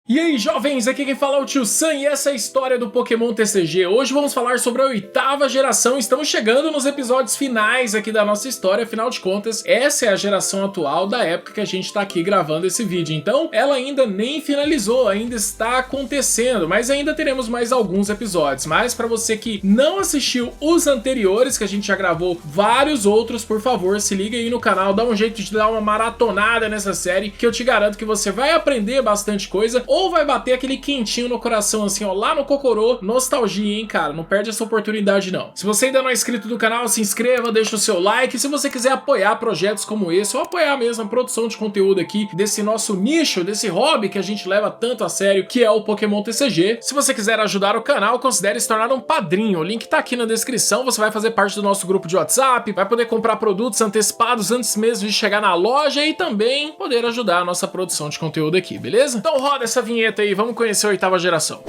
E aí, jovens, aqui quem fala é o Tio Sam e essa é a história do Pokémon TCG. Hoje vamos falar sobre a 8ª geração, estamos chegando nos episódios finais aqui da nossa história, afinal de contas, essa é a geração atual da época que a gente tá aqui gravando esse vídeo. Então, ela ainda nem finalizou, ainda está acontecendo, mas ainda teremos mais alguns episódios. Mas para você que não assistiu os anteriores, que a gente já gravou vários outros, por favor, se liga aí no canal, dá um jeito de dar uma maratonada nessa série, que eu te garanto que você vai aprender bastante coisa, ou vai bater aquele quentinho no coração assim, ó, lá no cocorô, nostalgia, hein, cara, não perde essa oportunidade não. Se você ainda não é inscrito no canal, se inscreva, deixa o seu like, se você quiser apoiar projetos como esse, ou apoiar mesmo a produção de conteúdo aqui, desse nosso nicho, desse hobby que a gente leva tanto a sério, que é o Pokémon TCG. Se você quiser ajudar o canal, considere se tornar um padrinho, o link tá aqui na descrição, você vai fazer parte do nosso grupo de WhatsApp, vai poder comprar produtos antecipados antes mesmo de chegar na loja e também poder ajudar a nossa produção de conteúdo aqui, beleza? Então roda essa vinheta aí, vamos conhecer a 8ª geração.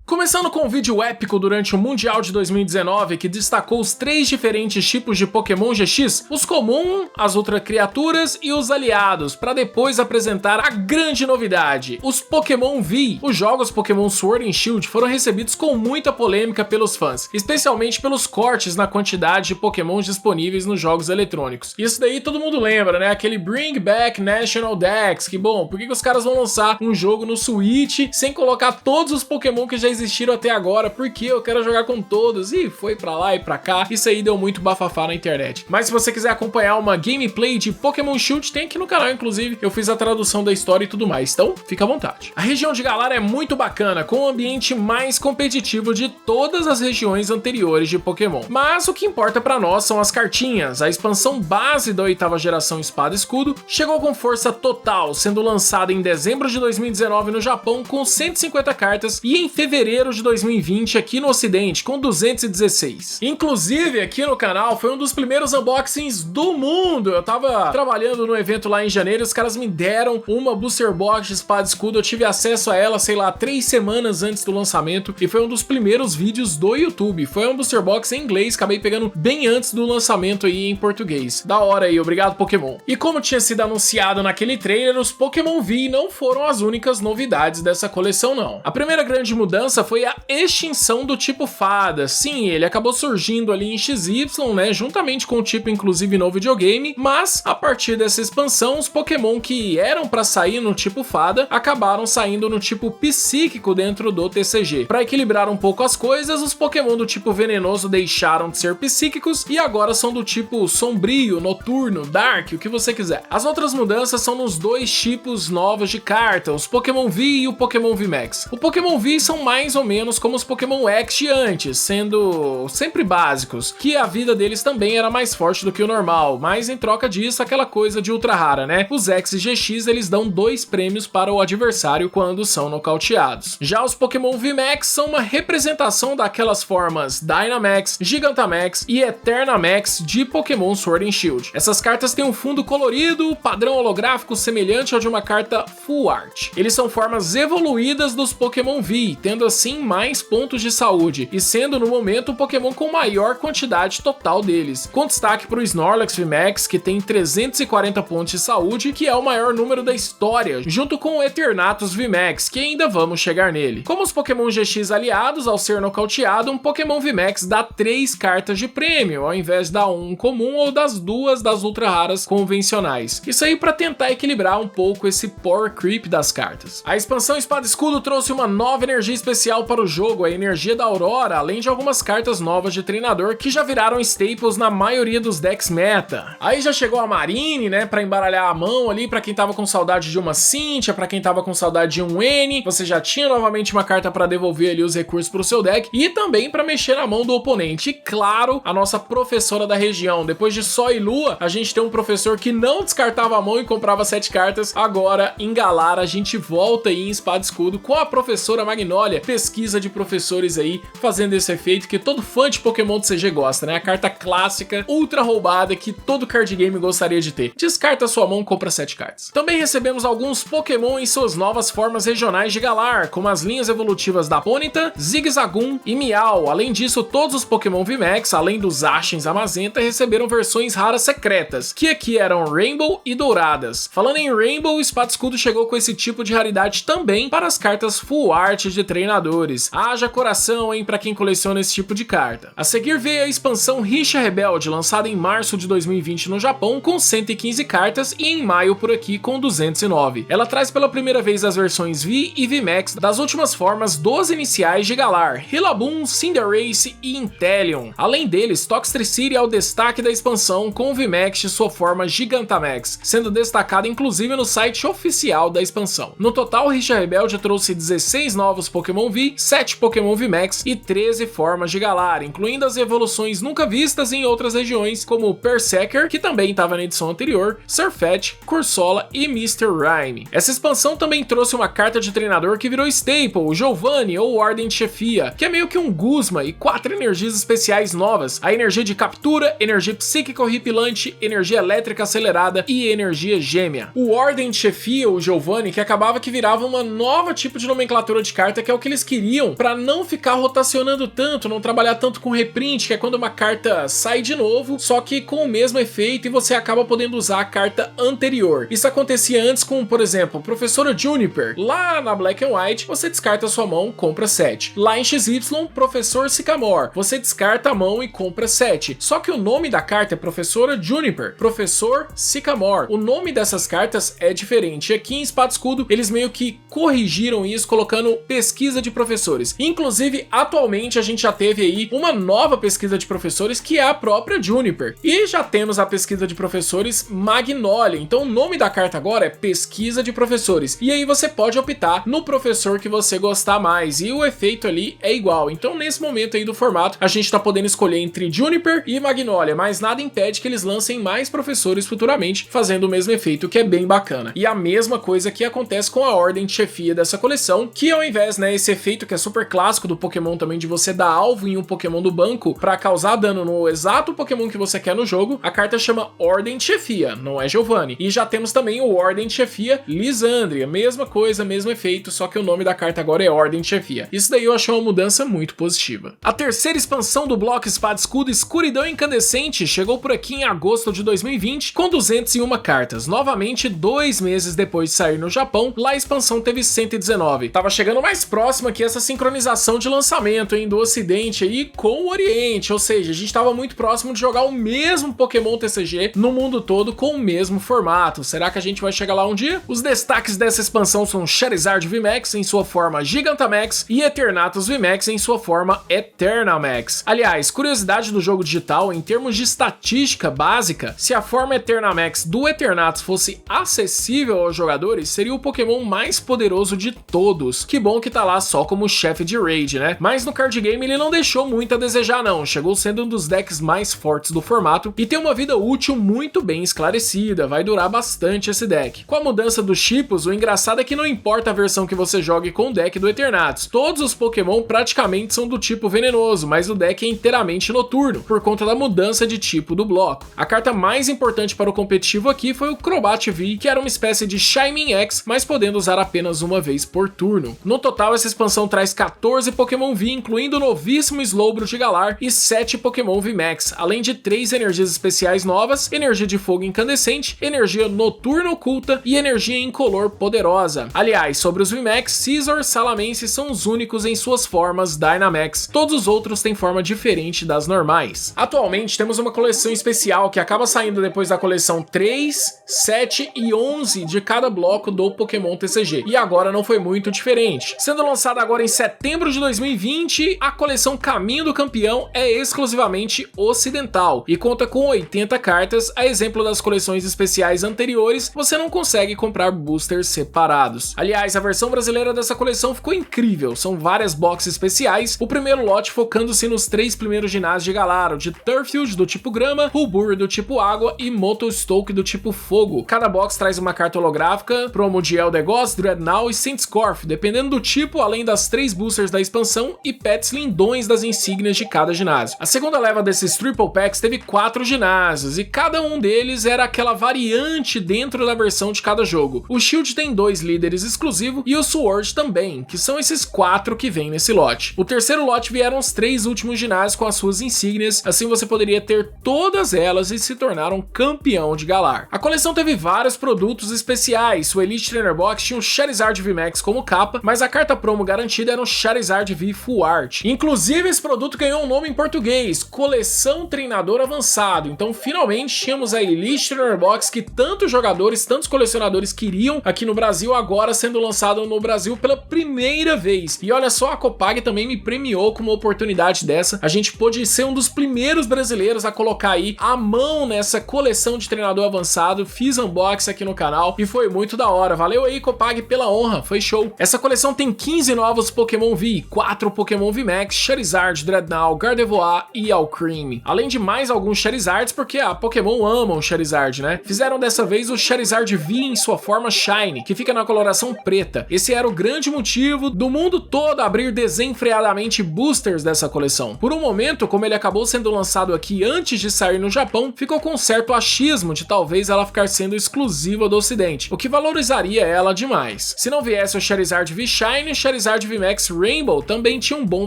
Começando com um vídeo épico durante o Mundial de 2019 que destacou os 3 diferentes tipos de Pokémon GX, os comum, as Ultra Criaturas e os aliados, para depois apresentar a grande novidade, os Pokémon V. Os jogos Pokémon Sword and Shield foram recebidos com muita polêmica pelos fãs, especialmente pelos cortes na quantidade de Pokémons disponíveis nos jogos eletrônicos. Isso daí todo mundo lembra, né? Aquele Bring Back National Dex, que bom, por que os caras vão lançar um jogo no Switch sem colocar todos os Pokémon que já existiram até agora, porque eu quero jogar com todos, e foi pra lá e pra cá, isso aí deu muito bafafá na internet. Mas se você quiser acompanhar uma gameplay de Pokémon Shield, tem aqui no canal, inclusive, eu fiz a tradução da história e tudo mais, então fica à vontade. A região de Galar é muito bacana, com o ambiente mais competitivo de todas as regiões anteriores de Pokémon. Mas o que importa pra nós são as cartinhas. A expansão base da 8ª geração Espada e Escudo chegou com força total, sendo lançada em dezembro de 2019 no Japão com 150 cartas e em fevereiro de 2020 aqui no ocidente com 216. Inclusive aqui no canal foi um dos primeiros unboxings do mundo. Eu tava trabalhando no evento lá em janeiro, os caras me deram uma Booster Box de Espada e Escudo, eu tive acesso a ela, sei lá, 3 semanas antes do lançamento e foi um dos primeiros vídeos do YouTube. Foi um Booster Box em inglês, acabei pegando bem antes do lançamento aí em português. Da hora aí, obrigado Pokémon. E como tinha sido anunciado naquele trailer, os Pokémon V não foram as únicas novidades dessa coleção não. A primeira grande mudança foi a extinção do tipo Fada. Sim, ele acabou surgindo ali em XY, né, juntamente com o tipo inclusive no videogame, mas a partir dessa expansão, os Pokémon que eram pra sair no tipo Fada acabaram saindo no tipo Psíquico dentro do TCG. Pra equilibrar um pouco as coisas, os Pokémon do tipo Venenoso deixaram de ser psíquicos e agora são do tipo Sombrio, Noturno, Dark, o que você quiser. As outras mudanças são nos 2 tipos novos de carta, os Pokémon V e o Pokémon VMAX. O Pokémon V são mais ou menos como os Pokémon X de antes, sendo sempre básicos, que a vida deles também era mais forte do que o normal, mas em troca disso, aquela coisa de ultra rara, né? Os X e GX, eles dão 2 prêmios para o adversário quando são nocauteados. Já os Pokémon VMAX são uma representação daquelas formas Dynamax, Gigantamax e Eternamax de Pokémon Sword and Shield. Essas cartas têm um fundo colorido, padrão holográfico semelhante ao de uma carta Full Art. Eles são formas evoluídas dos Pokémon V, tendo assim mais pontos de saúde, e sendo no momento o Pokémon com maior quantidade total deles, com destaque para o Snorlax VMAX, que tem 340 pontos de saúde, que é o maior número da história, junto com o Eternatus VMAX, que ainda vamos chegar nele. Como os Pokémon GX aliados, ao ser nocauteado, um Pokémon VMAX dá 3 cartas de prêmio, ao invés da 1 comum ou das 2 das ultra raras convencionais. Isso aí para tentar equilibrar um pouco esse power creep das cartas. A expansão Espada e Escudo trouxe uma nova energia especial para o jogo, a energia da Aurora, além de algumas cartas novas de treinador que já viraram staples na maioria dos decks meta. Aí já chegou a Marine, né, pra embaralhar a mão ali pra quem tava com saudade de uma Cynthia, pra quem tava com saudade de um N, você já tinha novamente uma carta pra devolver ali os recursos pro seu deck e também pra mexer na mão do oponente. E claro, a nossa professora da região, depois de Sol e Lua, a gente tem um professor que não descartava a mão e comprava 7 cartas, agora em Galar a gente volta aí em Espada e Escudo com a professora Magnolia, pesquisa de professores aí fazendo esse efeito que todo fã de Pokémon TCG gosta, né? A carta clássica, ultra roubada que todo card game gostaria de ter. Descarta sua mão, compra 7 cartas. Também recebemos alguns Pokémon em suas novas formas regionais de Galar, como as linhas evolutivas da Ponyta, Zigzagoon e Meow. Além disso, todos os Pokémon VMAX, além dos Ashens Amazenta, receberam versões raras secretas, que aqui eram Rainbow e Douradas. Falando em Rainbow, o Espada e Escudo chegou com esse tipo de raridade também para as cartas Full Art de treinadores. Haja coração, hein, pra quem coleciona esse tipo de carta. A seguir veio a expansão Rixa Rebelde, lançada em março de 2020 no Japão, com 115 cartas, e em maio por aqui com 209. Ela traz pela primeira vez as versões V e VMAX das últimas formas dos iniciais de Galar, Rillaboom, Cinderace e Inteleon. Além deles, Toxtricity é o destaque da expansão, com o VMAX de sua forma Gigantamax, sendo destacado inclusive no site oficial da expansão. No total, Rixa Rebelde trouxe 16 novos Pokémon V, 7 Pokémon VMAX e 13 formas de Galar, incluindo as evoluções nunca vistas em outras regiões, como Berserker, que também estava na edição anterior, Surfetch, Cursola e Mr. Rhyme. Essa expansão também trouxe uma carta de treinador que virou staple, o Giovanni ou Ordem de Chefia, que é meio que um Guzma, e 4 energias especiais novas: a energia de captura, energia psíquica horripilante, energia elétrica acelerada e energia gêmea. O Ordem de Chefia, o Giovanni, que acabava que virava uma nova tipo de nomenclatura de carta, que é o que eles queriam para não ficar rotacionando tanto, não trabalhar tanto com reprint, que é quando uma carta sai de novo, só que com o mesmo efeito, e você acaba podendo usar a carta anterior. Isso acontecia antes com, por exemplo, Professora Juniper. Lá na Black and White, você descarta sua mão, compra 7. Lá em XY, Professor Sycamore. Você descarta a mão e compra 7. Só que o nome da carta é Professora Juniper, Professor Sycamore. O nome dessas cartas é diferente. E aqui em Espada e Escudo, eles meio que corrigiram isso, colocando pesquisa de professores. Inclusive, atualmente a gente já teve aí uma nova pesquisa de professores, que é a própria Juniper. E já temos a pesquisa de professores Magnolia. Então o nome da carta agora é Pesquisa de Professores. E aí você pode optar no professor que você gostar mais. E o efeito ali é igual. Então nesse momento aí do formato, a gente tá podendo escolher entre Juniper e Magnolia, mas nada impede que eles lancem mais professores futuramente, fazendo o mesmo efeito, que é bem bacana. E a mesma coisa que acontece com a Ordem de Chefia dessa coleção, que ao invés, né, esse efeito que é super clássico do Pokémon também, de você dar alvo em um Pokémon do banco pra causar dano no exato Pokémon que você quer no jogo, a carta chama Ordem de Chefia, não é Giovanni. E já temos também o Ordem de Chefia Lysandria, mesma coisa, mesmo efeito, só que o nome da carta agora é Ordem de Chefia. Isso daí eu achei uma mudança muito positiva. A terceira expansão do bloco Espada e Escudo, Escuridão Incandescente, chegou por aqui em agosto de 2020 com 201 cartas. Novamente, 2 meses depois de sair no Japão, lá a expansão teve 119. Tava chegando mais próximo aqui essa sincronização de lançamento, hein, do Ocidente aí com o Oriente, ou seja, a gente tava muito próximo de jogar o mesmo Pokémon TCG no mundo todo com o mesmo formato. Será que a gente vai chegar lá um dia? Os destaques dessa expansão são Charizard VMAX em sua forma Gigantamax e Eternatus VMAX em sua forma Eternamax. Aliás, curiosidade do jogo digital, em termos de estatística básica, se a forma Eternamax do Eternatus fosse acessível aos jogadores, seria o Pokémon mais poderoso de todos. Que bom que tá lá só como chefe de raid, né? Mas no card game ele não deixou muito a desejar não, chegou sendo um dos decks mais fortes do formato e tem uma vida útil muito bem esclarecida, vai durar bastante esse deck. Com a mudança dos tipos, o engraçado é que não importa a versão que você jogue com o deck do Eternatus, todos os Pokémon praticamente são do tipo venenoso, mas o deck é inteiramente noturno, por conta da mudança de tipo do bloco. A carta mais importante para o competitivo aqui foi o Crobat V, que era uma espécie de Shining X, mas podendo usar apenas uma vez por turno. No total, essa expansão traz 14 Pokémon V, incluindo o novíssimo Slowbro de Galar e 7 Pokémon VMAX, além de 3 energias especiais novas, energia de fogo incandescente, energia noturna oculta e energia incolor poderosa. Aliás, sobre os VMAX, Scizor, Salamence são os únicos em suas formas Dynamax, todos os outros têm forma diferente das normais. Atualmente temos uma coleção especial que acaba saindo depois da coleção 3, 7 e 11 de cada bloco do Pokémon TCG, e agora não foi muito diferente. Sendo lançada agora em setembro de 2020, a coleção Caminho do Campeão é exclusivamente ocidental e conta com 80 cartas, a exemplo das coleções especiais anteriores, você não consegue comprar boosters separados. Aliás, a versão brasileira dessa coleção ficou incrível, são várias boxes especiais, o primeiro lote focando-se nos 3 primeiros ginásios de Galar, o de Turffield do tipo grama, Hulbur do tipo água e Motostoke do tipo fogo. Cada box traz uma carta holográfica, promo de Eldegoss, Dreadnought e Saintscorp, dependendo do tipo, além das das 3 boosters da expansão e pets lindões das insígnias de cada ginásio. A segunda leva desses Triple Packs teve 4 ginásios, e cada um deles era aquela variante dentro da versão de cada jogo. O Shield tem 2 líderes exclusivos e o Sword também, que são esses 4 que vêm nesse lote. O terceiro lote vieram os 3 últimos ginásios com as suas insígnias, assim você poderia ter todas elas e se tornar um campeão de Galar. A coleção teve vários produtos especiais. O Elite Trainer Box tinha um Charizard VMAX como capa, mas a carta promo garantida era um Charizard V Full Art. Inclusive esse produto ganhou um nome em português, Coleção Treinador Avançado. Então finalmente tínhamos a Elite Trainer Box que tantos jogadores, tantos colecionadores queriam aqui no Brasil, agora sendo lançado no Brasil pela primeira vez. E olha só, a Copag também me premiou com uma oportunidade dessa. A gente pôde ser um dos primeiros brasileiros a colocar aí a mão nessa coleção de treinador avançado. Fiz unboxing aqui no canal e foi muito da hora. Valeu aí, Copag, pela honra, foi show. Essa coleção tem 15 novos Pokémon V, 4 Pokémon VMAX, Charizard, Dreadnought, Gardevoir e Alcremie. Além de mais alguns Charizards, porque a Pokémon ama o Charizard, né? Fizeram dessa vez o Charizard V em sua forma Shiny, que fica na coloração preta. Esse era o grande motivo do mundo todo abrir desenfreadamente boosters dessa coleção. Por um momento, como ele acabou sendo lançado aqui antes de sair no Japão, ficou com um certo achismo de talvez ela ficar sendo exclusiva do ocidente, o que valorizaria ela demais. Se não viesse o Charizard V Shine, o Charizard VMAX Rainbow também tinha um bom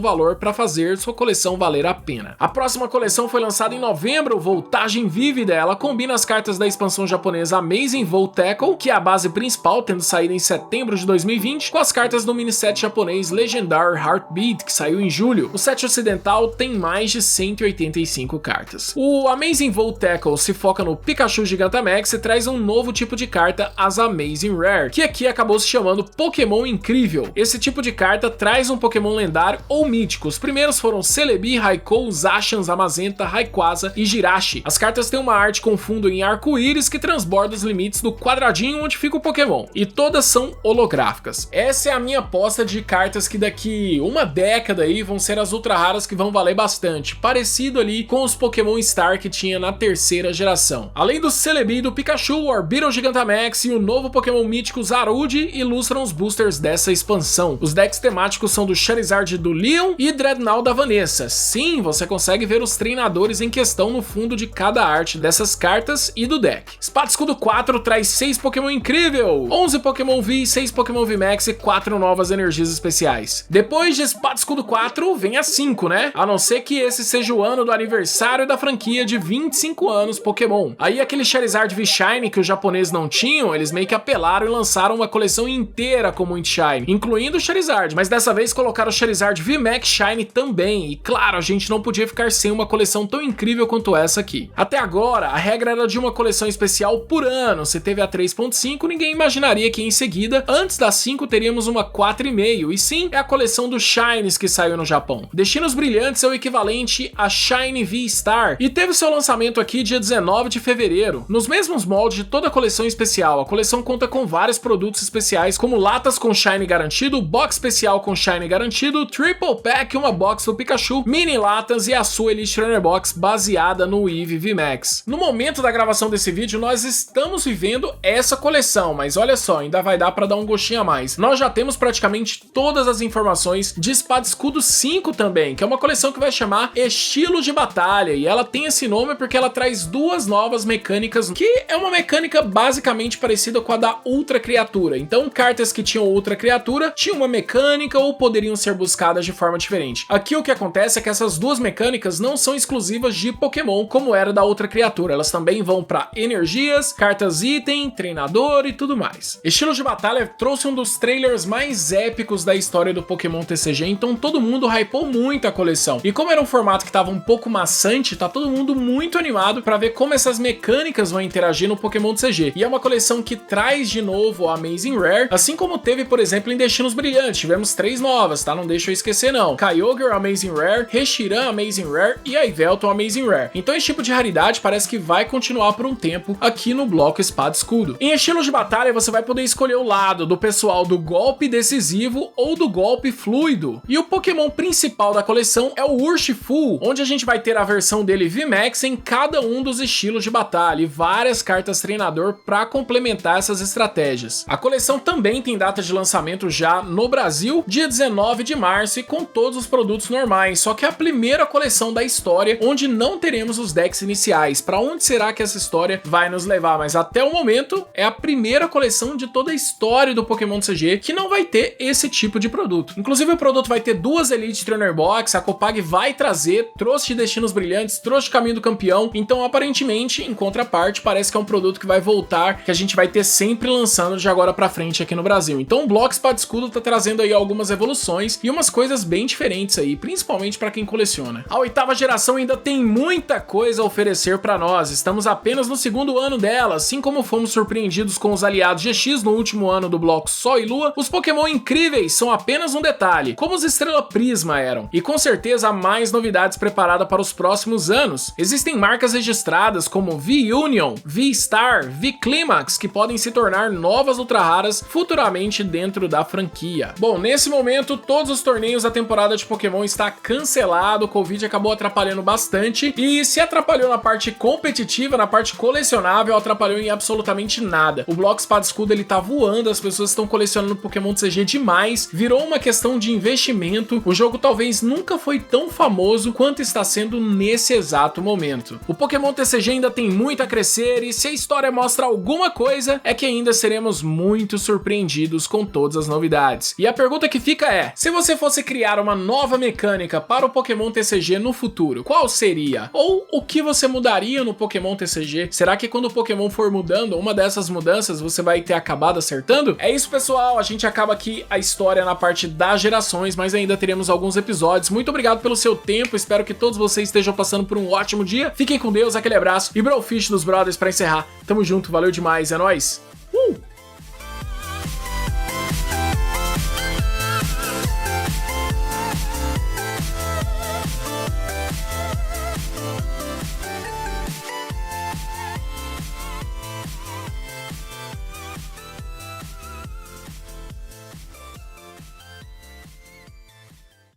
valor para fazer sua coleção valer a pena. A próxima coleção foi lançada em novembro, Voltagem Vívida. Ela combina as cartas da expansão japonesa Amazing Volt Tackle, que é a base principal, tendo saído em setembro de 2020, com as cartas do mini-set japonês Legendary Heartbeat, que saiu em julho. O set ocidental tem mais de 185 cartas. O Amazing Volt Tackle se foca no Pikachu Gigantamax e traz um novo tipo de carta, as Amazing Rare, que aqui acabou se chamando Pokémon Incrível. Esse tipo de carta traz um Pokémon lendário ou mítico. Os primeiros foram Celebi, Raikou, Zacian, Zamazenta, Rayquaza e Jirachi. As cartas têm uma arte com fundo em arco-íris que transborda os limites do quadradinho onde fica o Pokémon, e todas são holográficas. Essa é a minha aposta de cartas que daqui uma década aí vão ser as ultra raras que vão valer bastante, parecido ali com os Pokémon Star que tinha na terceira geração. Além do Celebi e do Pikachu, o Orbital Gigantamax e o novo Pokémon mítico Zarude ilustram os boosters dessa expansão. Os decks temáticos são do Charizard do Leon e Dreadnought da Vanessa. Sim, você consegue ver os treinadores em questão no fundo de cada arte dessas cartas e do deck. Espada Escudo 4 traz 6 Pokémon Incrível, 11 Pokémon V, 6 Pokémon VMAX e 4 novas energias especiais. Depois de Espada Escudo 4, vem a 5, né? A não ser que esse seja o ano do aniversário da franquia de 25 anos Pokémon. Aí aquele Charizard V-Shine que os japoneses não tinham, eles meio que apelaram e lançaram uma coleção inteira com muito Shine, incluindo o Charizard, mas dessa vez colocaram o Charizard VMAX Shine também, e claro, a gente não podia ficar sem uma coleção tão incrível quanto essa aqui. Até agora, a regra era de uma coleção especial por ano. Se teve a 3.5, ninguém imaginaria que em seguida, antes da 5, teríamos uma 4,5, e sim, é a coleção dos Shines que saiu no Japão. Destinos Brilhantes é o equivalente a Shine V-Star, e teve seu lançamento aqui dia 19 de fevereiro. Nos mesmos moldes de toda a coleção especial, a coleção conta com vários produtos especiais, como latas com Shine garantido, box especial com Shine garantido, Triple Pack, uma box do Pikachu, mini latas e a sua Elite Trainer Box baseada no Eevee VMAX. No momento da gravação desse vídeo, nós estamos vivendo essa coleção, mas olha só, ainda vai dar pra dar um gostinho a mais. Nós já temos praticamente todas as informações de Espada Escudo 5 também, que é uma coleção que vai chamar Estilo de Batalha, e ela tem esse nome porque ela traz 2 novas mecânicas, que é uma mecânica basicamente parecida com a da Ultra Criatura. Então, cartas que tinham Ultra Criatura tinham uma mecânica ou poderiam ser buscadas de forma diferente. Aqui o que acontece é que essas 2 mecânicas não são exclusivas de Pokémon, como era da Outra Criatura. Elas também vão para energias, cartas item, treinador e tudo mais. Estilo de Batalha trouxe um dos trailers mais épicos da história do Pokémon TCG, então todo mundo hypou muito a coleção. E como era um formato que estava um pouco maçante, tá todo mundo muito animado para ver como essas mecânicas vão interagir no Pokémon TCG. E é uma coleção que traz de novo a Amazing Rare, assim como teve, por exemplo, em Destinos Brilhantes. Tivemos 3 novas, tá? Não deixa eu esquecer não. Kyogre Amazing Rare, Reshiram Amazing Rare e a Yveltal Amazing Rare. Então esse tipo de raridade parece que vai continuar por um tempo aqui no bloco Espada Escudo. Em estilos de batalha, você vai poder escolher o lado do pessoal do golpe decisivo ou do golpe fluido. E o Pokémon principal da coleção é o Urshifu, onde a gente vai ter a versão dele VMAX em cada um dos estilos de batalha e várias cartas treinador para complementar essas estratégias. A coleção também tem data de lançamento já no Brasil, Brasil, dia 19 de março, e com todos os produtos normais, só que é a primeira coleção da história onde não teremos os decks iniciais. Pra onde será que essa história vai nos levar? Mas até o momento é a primeira coleção de toda a história do Pokémon TCG que não vai ter esse tipo de produto. Inclusive o produto vai ter 2 Elite Trainer Box, a Copag vai trazer, trouxe de Destinos Brilhantes, trouxe de Caminho do Campeão, então aparentemente, em contraparte, parece que é um produto que vai voltar, que a gente vai ter sempre lançando de agora pra frente aqui no Brasil. Então o Block Espada Escudo tá trazendo aí algumas evoluções e umas coisas bem diferentes aí, principalmente pra quem coleciona. A 8ª geração ainda tem muita coisa a oferecer pra nós, estamos apenas no 2º ano dela, assim como fomos surpreendidos com os aliados GX no último ano do bloco Sol e Lua, os Pokémon incríveis são apenas um detalhe, como os Estrela Prisma eram, e com certeza há mais novidades preparadas para os próximos anos. Existem marcas registradas como V-Union, V-Star, V-Climax, que podem se tornar novas ultra raras futuramente dentro da franquia. Bom, nesse momento todos os torneios da temporada de Pokémon está cancelado, o Covid acabou atrapalhando bastante, e se atrapalhou na parte competitiva, na parte colecionável, atrapalhou em absolutamente nada. O bloco Espada Escudo ele tá voando, as pessoas estão colecionando Pokémon TCG demais, virou uma questão de investimento, o jogo talvez nunca foi tão famoso quanto está sendo nesse exato momento. O Pokémon TCG ainda tem muito a crescer e se a história mostra alguma coisa, é que ainda seremos muito surpreendidos com todas as novidades. E a pergunta que fica é, se você fosse criar uma nova mecânica para o Pokémon TCG no futuro, qual seria? Ou o que você mudaria no Pokémon TCG? Será que quando o Pokémon for mudando, uma dessas mudanças você vai ter acabado acertando? É isso, pessoal, a gente acaba aqui a história na parte das gerações, mas ainda teremos alguns episódios. Muito obrigado pelo seu tempo, espero que todos vocês estejam passando por um ótimo dia. Fiquem com Deus, aquele abraço e Brofish dos Brothers pra encerrar. Tamo junto, valeu demais, é nóis!